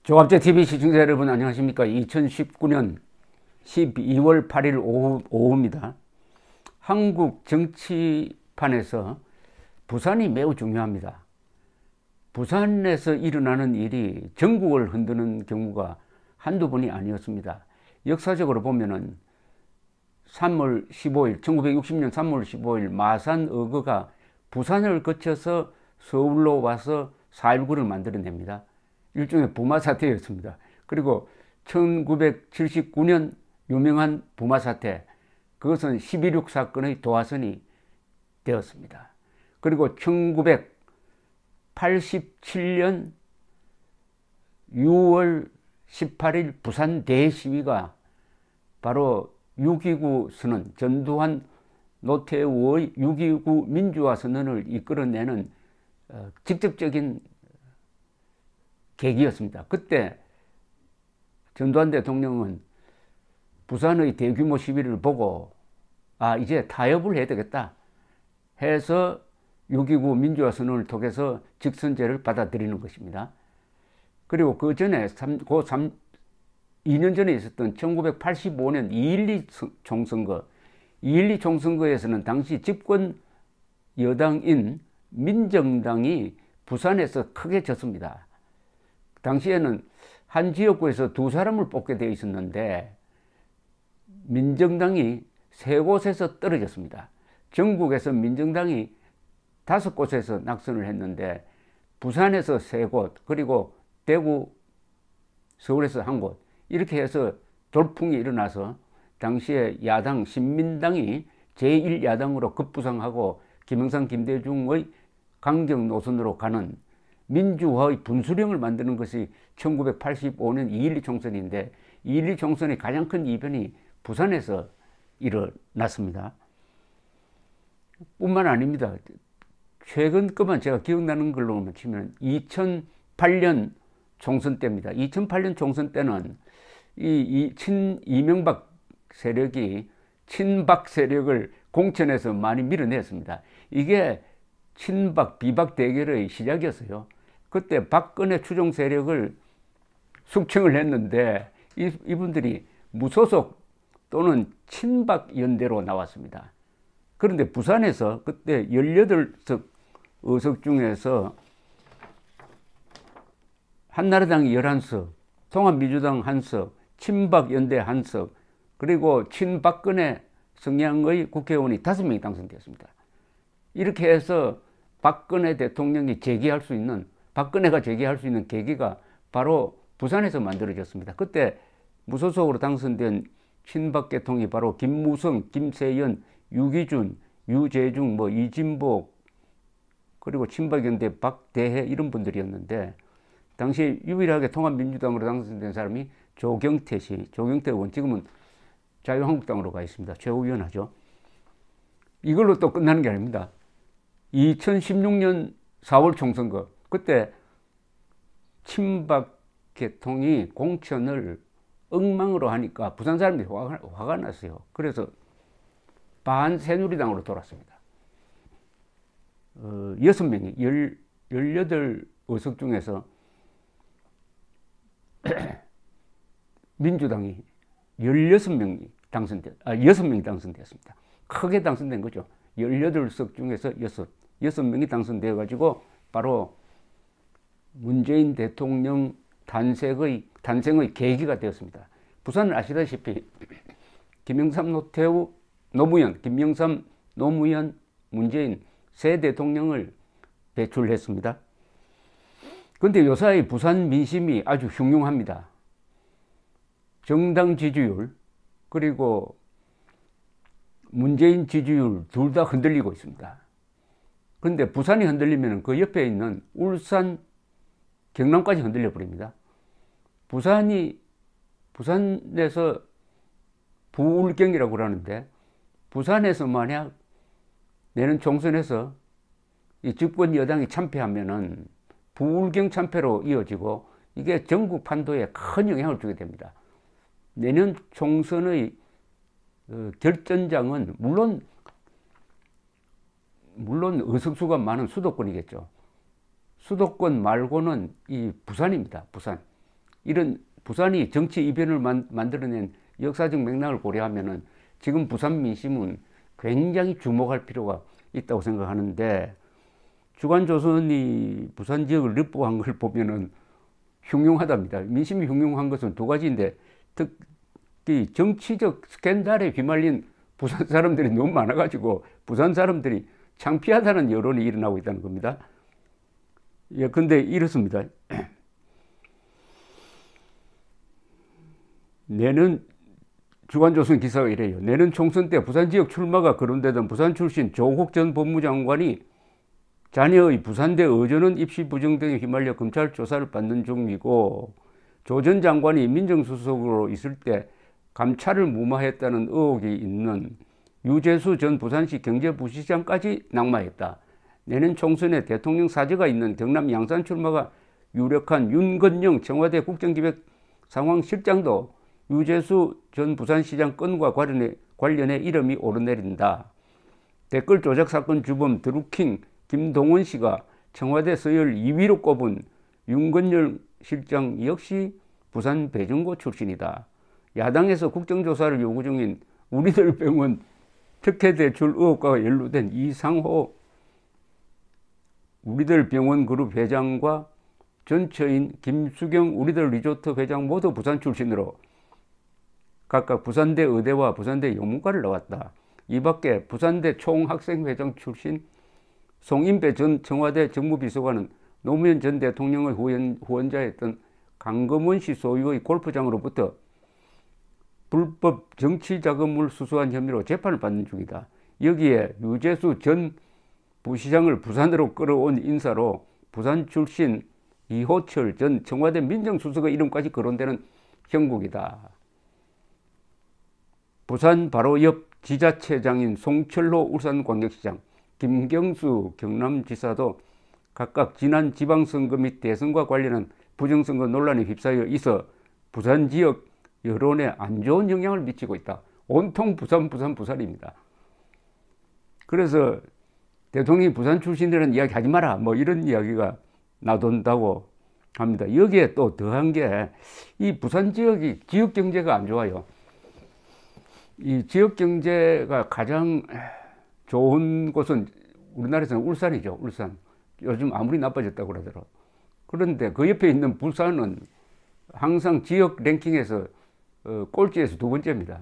조갑제TV 시청자 여러분 안녕하십니까. 2019년 12월 8일 오후입니다. 한국 정치판에서 부산이 매우 중요합니다. 부산에서 일어나는 일이 전국을 흔드는 경우가 한두 번이 아니었습니다. 역사적으로 보면은 3월 15일, 1960년 3월 15일 마산 의거가 부산을 거쳐서 서울로 와서 4.19를 만들어냅니다. 일종의 부마 사태였습니다. 그리고 1979년 유명한 부마 사태, 그것은 11.6 사건의 도화선이 되었습니다. 그리고 1987년 6월 18일 부산 대시위가 바로 6.29 선언, 전두환 노태우의 6.29 민주화 선언을 이끌어내는 직접적인 계기였습니다. 그때 전두환 대통령은 부산의 대규모 시위를 보고 이제 타협을 해야 되겠다 해서 6.29 민주화 선언을 통해서 직선제를 받아들이는 것입니다. 그리고 그 전에 2년 전에 있었던 1985년 2.12 총선거, 2.12 총선거에서는 당시 집권 여당인 민정당이 부산에서 크게 졌습니다. 당시에는 한 지역구에서 2사람을 뽑게 되어 있었는데 민정당이 3곳에서 떨어졌습니다. 전국에서 민정당이 5곳에서 낙선을 했는데 부산에서 3곳, 그리고 대구, 서울에서 1곳, 이렇게 해서 돌풍이 일어나서 당시에 야당 신민당이 제1야당으로 급부상하고 김영삼, 김대중의 강경 노선으로 가는 민주화의 분수령을 만드는 것이 1985년 2.12 총선인데 2.12 총선의 가장 큰 이변이 부산에서 일어났습니다. 뿐만 아닙니다. 최근 것만 제가 기억나는 걸로만 치면 2008년 총선 때입니다. 2008년 총선 때는 이명박 세력이 친박 세력을 공천에서 많이 밀어냈습니다. 이게 친박 비박 대결의 시작이었어요. 그때 박근혜 추종 세력을 숙청을 했는데 이분들이 무소속 또는 친박 연대로 나왔습니다. 그런데 부산에서 그때 18석 의석 중에서 한나라당이 11석, 통합민주당 1석, 친박연대 1석, 그리고 친박근혜 성향의 국회의원이 5명이 당선되었습니다. 이렇게 해서 박근혜 대통령이 박근혜가 재기할 수 있는 계기가 바로 부산에서 만들어졌습니다. 그때 무소속으로 당선된 친박계통이 바로 김무성, 김세연, 유기준, 유재중, 이진복, 그리고 친박연대 박대해 이런 분들이었는데 당시 유일하게 통합민주당으로 당선된 사람이 조경태 의원, 지금은 자유한국당으로 가 있습니다. 최고위원하죠. 이걸로 또 끝나는 게 아닙니다. 2016년 4월 총선거, 그때 친박 계통이 공천을 엉망으로 하니까 부산 사람들이 화가 났어요. 그래서 반새누리당으로 돌았습니다. 6명이 18의석 중에서 민주당이 6명이 당선되었습니다. 크게 당선된 거죠. 18석 중에서 6명이 당선되어 가지고 바로 문재인 대통령 탄생의 계기가 되었습니다. 부산은 아시다시피 김영삼, 노무현, 문재인 세 대통령을 배출했습니다. 그런데 요사이 부산 민심이 아주 흉흉합니다. 정당 지지율 그리고 문재인 지지율 둘 다 흔들리고 있습니다. 그런데 부산이 흔들리면 그 옆에 있는 울산, 경남까지 흔들려 버립니다. 부산에서 부울경이라고 그러는데 부산에서 만약 내년 총선에서 이 집권 여당이 참패하면은 부울경 참패로 이어지고 이게 전국 판도에 큰 영향을 주게 됩니다. 내년 총선의 결전장은 물론 의석수가 많은 수도권이겠죠. 수도권 말고는 이 부산입니다. 부산. 이런 부산이 정치 이변을 만들어낸 역사적 맥락을 고려하면은 지금 부산 민심은 굉장히 주목할 필요가 있다고 생각하는데, 주간조선이 부산 지역을 립보한 걸 보면은 흉흉하답니다. 민심이 흉흉한 것은 두 가지인데, 특히 정치적 스캔들에 휘말린 부산 사람들이 너무 많아가지고 부산 사람들이 창피하다는 여론이 일어나고 있다는 겁니다. 예, 근데 이렇습니다. 내년 주간조선 기사가 이래요. 내년 총선 때 부산 지역 출마가 거론되던 부산 출신 조국 전 법무장관이 자녀의 부산대 의전원 입시 부정 등에 휘말려 검찰 조사를 받는 중이고, 조 전 장관이 민정수석으로 있을 때 감찰을 무마했다는 의혹이 있는 유재수 전 부산시 경제부시장까지 낙마했다. 내년 총선에 대통령 사저가 있는 경남 양산 출마가 유력한 윤건영 청와대 국정기획상황실장도 유재수 전 부산시장 건과 관련해 이름이 오르내린다. 댓글 조작 사건 주범 드루킹 김동원 씨가 청와대 서열 2위로 꼽은 윤건영 실장 역시 부산 배정고 출신이다. 야당에서 국정조사를 요구 중인 우리들 병원 특혜 대출 의혹과 연루된 이상호 우리들 병원 그룹 회장과 전처인 김수경 우리들 리조트 회장 모두 부산 출신으로 각각 부산대 의대와 부산대 영문과를 나왔다. 이 밖에 부산대 총학생회장 출신 송인배 전 청와대 정무비서관은 노무현 전 대통령의 후원자였던 강금원 씨 소유의 골프장으로부터 불법 정치자금을 수수한 혐의로 재판을 받는 중이다. 여기에 유재수 전 부시장을 부산으로 끌어온 인사로 부산 출신 이호철 전 청와대 민정수석의 이름까지 거론되는 형국이다. 부산 바로 옆 지자체장인 송철로 울산광역시장, 김경수 경남지사도 각각 지난 지방선거 및 대선과 관련한 부정선거 논란에 휩싸여 있어 부산 지역 여론에 안 좋은 영향을 미치고 있다. 온통 부산입니다. 그래서 대통령이 부산 출신이라는 이야기 하지 마라, 뭐 이런 이야기가 나돈다고 합니다. 여기에 또 더한 게 이 부산 지역이 지역 경제가 안 좋아요. 이 지역 경제가 가장 좋은 곳은 우리나라에서는 울산이죠. 울산. 요즘 아무리 나빠졌다고 그러더라고요. 그런데 그 옆에 있는 부산은 항상 지역 랭킹에서 꼴찌에서 두 번째입니다.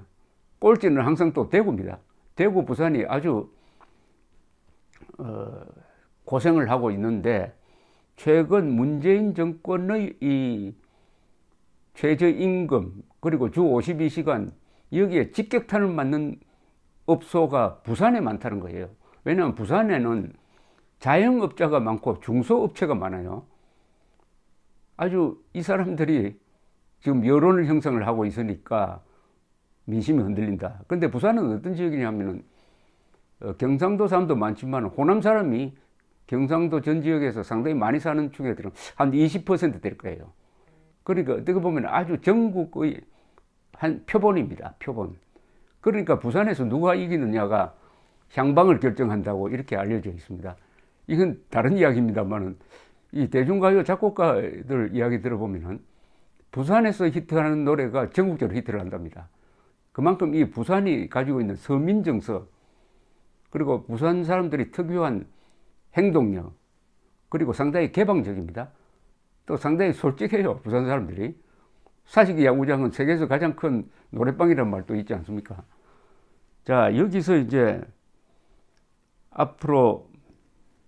꼴찌는 항상 또 대구입니다. 대구, 부산이 아주 고생을 하고 있는데, 최근 문재인 정권의 이 최저임금 그리고 주 52시간 여기에 직격탄을 맞는 업소가 부산에 많다는 거예요. 왜냐하면 부산에는 자영업자가 많고 중소업체가 많아요. 아주 이 사람들이 지금 여론을 형성을 하고 있으니까 민심이 흔들린다. 그런데 부산은 어떤 지역이냐면은 경상도 사람도 많지만 호남 사람이 경상도 전 지역에서 상당히 많이 사는 중에들은 한 20% 될 거예요. 그러니까 어떻게 보면 아주 전국의 한 표본입니다. 표본. 그러니까 부산에서 누가 이기느냐가 향방을 결정한다고 이렇게 알려져 있습니다. 이건 다른 이야기입니다만은 이 대중가요 작곡가들 이야기 들어보면은 부산에서 히트하는 노래가 전국적으로 히트를 한답니다. 그만큼 이 부산이 가지고 있는 서민정서, 그리고 부산 사람들이 특유한 행동력, 그리고 상당히 개방적입니다. 또 상당히 솔직해요. 부산 사람들이. 사직이 야구장은 세계에서 가장 큰 노래방이라는 말도 있지 않습니까? 자, 여기서 이제 앞으로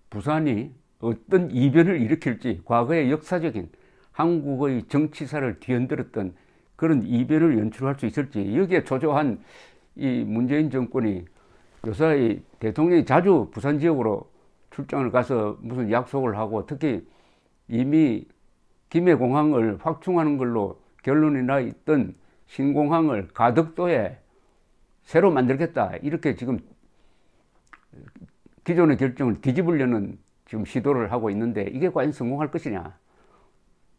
부산이 어떤 이변을 일으킬지, 과거의 역사적인 한국의 정치사를 뒤흔들었던 그런 이변을 연출할 수 있을지, 여기에 초조한 이 문재인 정권이 요사이 대통령이 자주 부산 지역으로 출장을 가서 무슨 약속을 하고, 특히 이미 김해공항을 확충하는 걸로 결론이 나 있던 신공항을 가덕도에 새로 만들겠다, 이렇게 지금 기존의 결정을 뒤집으려는 지금 시도를 하고 있는데, 이게 과연 성공할 것이냐.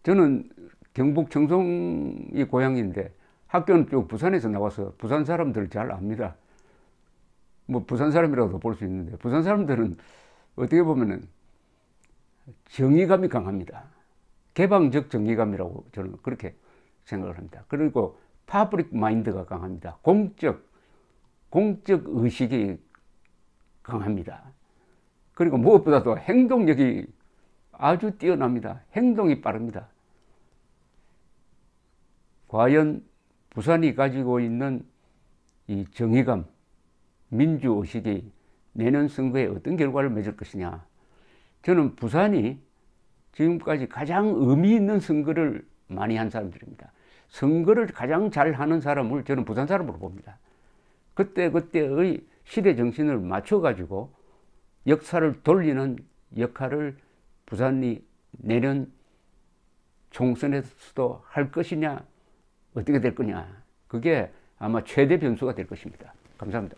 저는 경북 청송이 고향인데 학교는 쭉 부산에서 나와서 부산 사람들을 잘 압니다. 뭐 부산 사람이라도 볼 수 있는데, 부산 사람들은 어떻게 보면은 정의감이 강합니다. 개방적 정의감이라고 저는 그렇게 생각을 합니다. 그리고 파브릭 마인드가 강합니다. 공적 의식이 강합니다. 그리고 무엇보다도 행동력이 아주 뛰어납니다. 행동이 빠릅니다. 과연 부산이 가지고 있는 이 정의감, 민주의식이 내년 선거에 어떤 결과를 맺을 것이냐. 저는 부산이 지금까지 가장 의미 있는 선거를 많이 한 사람들입니다. 선거를 가장 잘하는 사람을 저는 부산 사람으로 봅니다. 그때의 시대 정신을 맞춰가지고 역사를 돌리는 역할을 부산이 내년 총선에서도 할 것이냐, 어떻게 될 거냐. 그게 아마 최대 변수가 될 것입니다. 감사합니다.